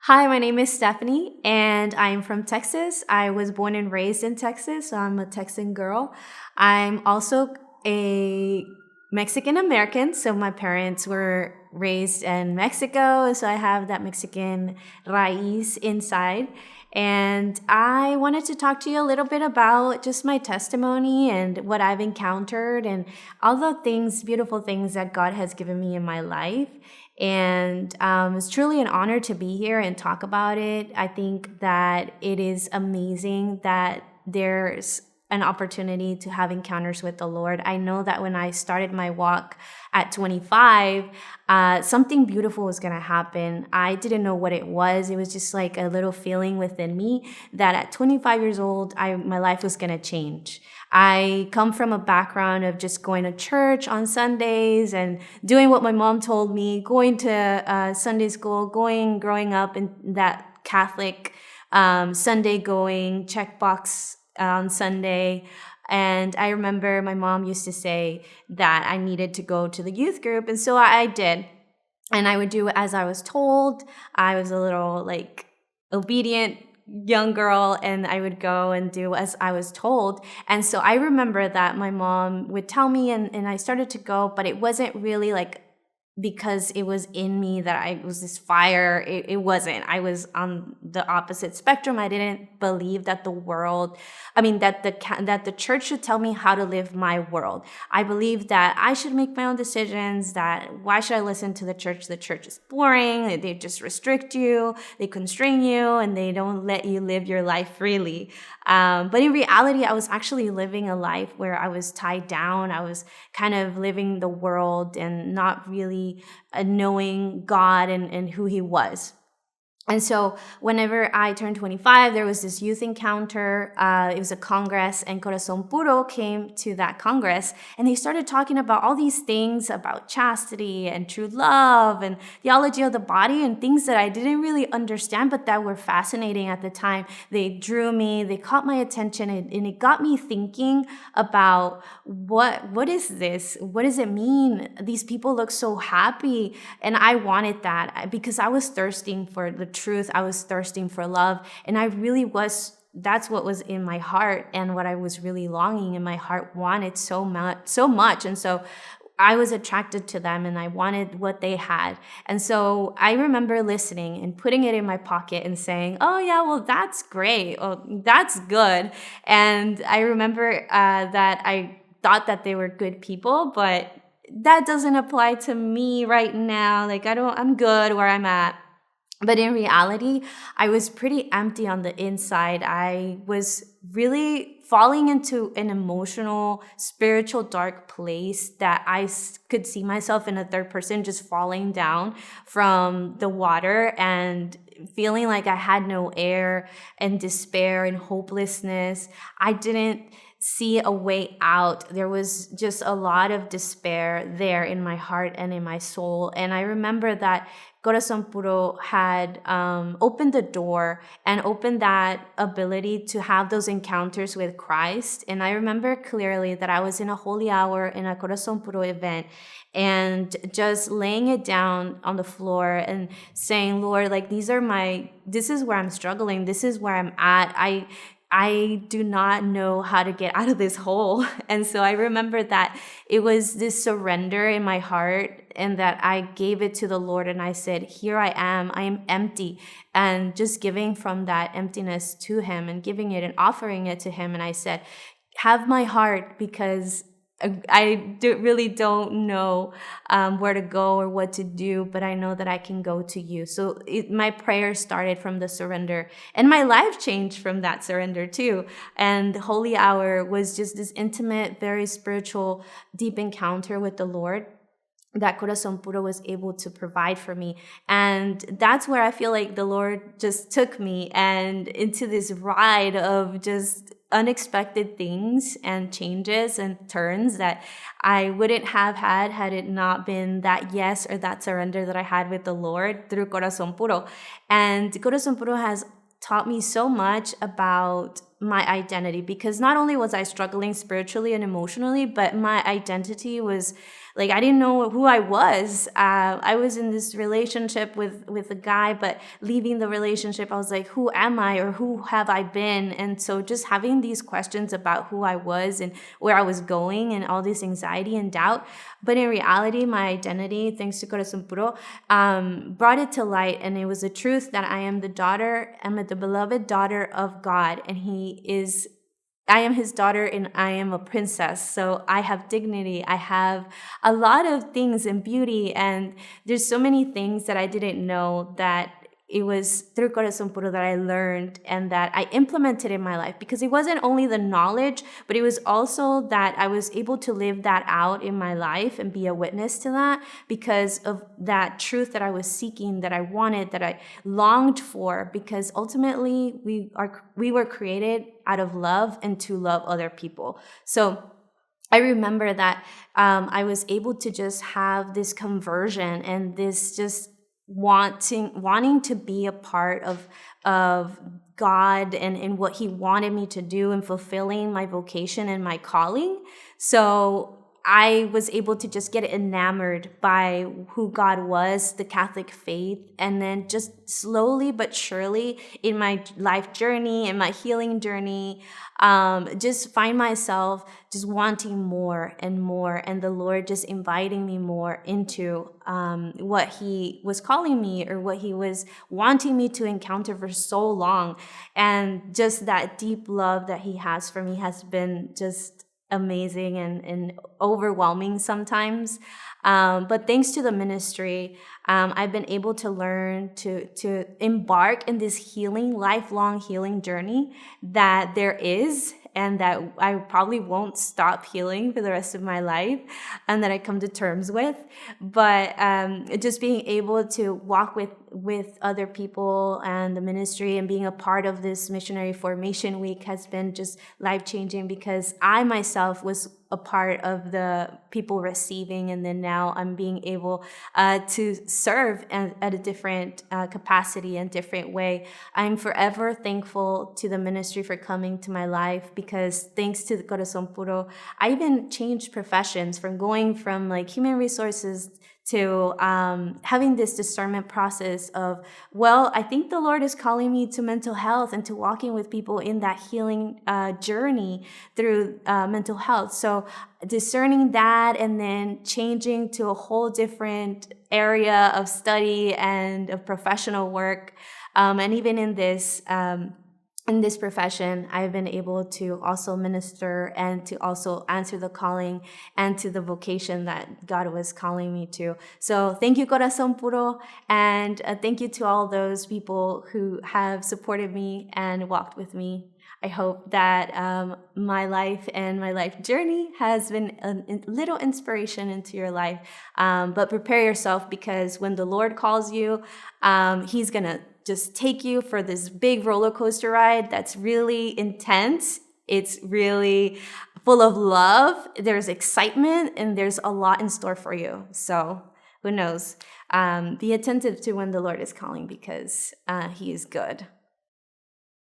Hi, my name is Stephanie, and I'm from Texas. I was born and raised in Texas, so I'm a Texan girl. I'm also a Mexican American, so my parents were raised in Mexico, so I have that Mexican raíz inside. And I wanted to talk to you a little bit about just my testimony and what I've encountered and all the things, beautiful things that God has given me in my life. And it's truly an honor to be here and talk about it. I think that it is amazing that there's an opportunity to have encounters with the Lord. I know that when I started my walk at 25, something beautiful was going to happen. I didn't know what it was. It was just like a little feeling within me that at 25 years old, my life was going to change. I come from a background of just going to church on Sundays and doing what my mom told me, going to Sunday school, growing up in that Catholic Sunday going checkbox on Sunday. And I remember my mom used to say that I needed to go to the youth group. And so I did. And I would do as I was told. I was a little obedient young girl, and I would go and do as I was told. And so I remember that my mom would tell me, and I started to go, but it wasn't really because it was in me that I was this fire. It wasn't. I was on the opposite spectrum. I didn't believe that that the church should tell me how to live my world. I believed that I should make my own decisions, that why should I listen to the church? The church is boring. They just restrict you, they constrain you, and they don't let you live your life freely. But in reality, I was actually living a life where I was tied down. I was kind of living the world and not really knowing God and who He was. And so whenever I turned 25, there was this youth encounter. It was a congress, and Corazon Puro came to that congress, and they started talking about all these things about chastity and true love and theology of the body and things that I didn't really understand, but that were fascinating at the time. They drew me, they caught my attention, and it got me thinking about what is this? What does it mean? These people look so happy, and I wanted that because I was thirsting for the truth. I was thirsting for love, and I really was. That's what was in my heart, and what I was really longing in my heart, wanted so much. And so I was attracted to them, and I wanted what they had. And so I remember listening and putting it in my pocket and saying, oh yeah, well, that's great. Oh, that's good. And I remember that I thought that they were good people, but that doesn't apply to me right now. I'm good where I'm at. But in reality, I was pretty empty on the inside. I was really falling into an emotional, spiritual, dark place that I could see myself in a third person, just falling down from the water and feeling like I had no air, and despair and hopelessness. I didn't see a way out. There was just a lot of despair there in my heart and in my soul. And I remember that Corazon Puro had opened the door and opened that ability to have those encounters with Christ. And I remember clearly that I was in a holy hour in a Corazon Puro event, and just laying it down on the floor and saying, Lord, this is where I'm struggling. This is where I'm at. I do not know how to get out of this hole. And so I remember that it was this surrender in my heart, and that I gave it to the Lord, and I said, here I am empty, and just giving from that emptiness to Him and giving it and offering it to Him. And I said, have my heart, because really don't know where to go or what to do, but I know that I can go to you. So my prayer started from the surrender, and my life changed from that surrender too. And the holy hour was just this intimate, very spiritual, deep encounter with the Lord that Corazon Puro was able to provide for me. And that's where I feel like the Lord just took me and into this ride of just unexpected things and changes and turns that I wouldn't have had it not been that yes or that surrender that I had with the Lord through Corazon Puro. And Corazon Puro has taught me so much about my identity, because not only was I struggling spiritually and emotionally, but my identity was like, I didn't know who I was. I was in this relationship with a guy, but leaving the relationship, I was like, who am I, or who have I been? And so just having these questions about who I was and where I was going, and all this anxiety and doubt. But in reality, my identity, thanks to Corazon Puro, brought it to light. And it was the truth that I am the beloved daughter of God. And I am his daughter, and I am a princess. So I have dignity. I have a lot of things and beauty. And there's so many things that I didn't know, that it was through Corazon Puro that I learned and that I implemented in my life, because it wasn't only the knowledge, but it was also that I was able to live that out in my life and be a witness to that, because of that truth that I was seeking, that I wanted, that I longed for, because ultimately we were created out of love and to love other people. So I remember that I was able to just have this conversion and this just wanting to be a part of God and what he wanted me to do, and fulfilling my vocation and my calling. So I was able to just get enamored by who God was, the Catholic faith, and then just slowly but surely in my life journey and my healing journey, just find myself just wanting more and more, and the Lord just inviting me more into what he was calling me, or what he was wanting me to encounter for so long. And just that deep love that he has for me has been just amazing and overwhelming sometimes. But thanks to the ministry, I've been able to learn to embark in this lifelong healing journey that there is, and that I probably won't stop healing for the rest of my life, and that I come to terms with. But just being able to walk with other people and the ministry, and being a part of this Missionary Formation Week has been just life-changing, because I myself was a part of the people receiving, and then now I'm being able to serve at a different capacity and different way. I'm forever thankful to the ministry for coming to my life, because thanks to the Corazon Puro, I even changed professions, from going from like human resources to having this discernment process of, well, I think the Lord is calling me to mental health and to walking with people in that healing journey through mental health. So discerning that, and then changing to a whole different area of study and of professional work. And even in this profession, I've been able to also minister and to also answer the calling and to the vocation that God was calling me to. So thank you, Corazon Puro, and thank you to all those people who have supported me and walked with me. I hope that my life and my life journey has been a little inspiration into your life. But prepare yourself, because when the Lord calls you, he's going to just take you for this big roller coaster ride that's really intense. It's really full of love. There's excitement, and there's a lot in store for you. So who knows? Be attentive to when the Lord is calling, because he is good.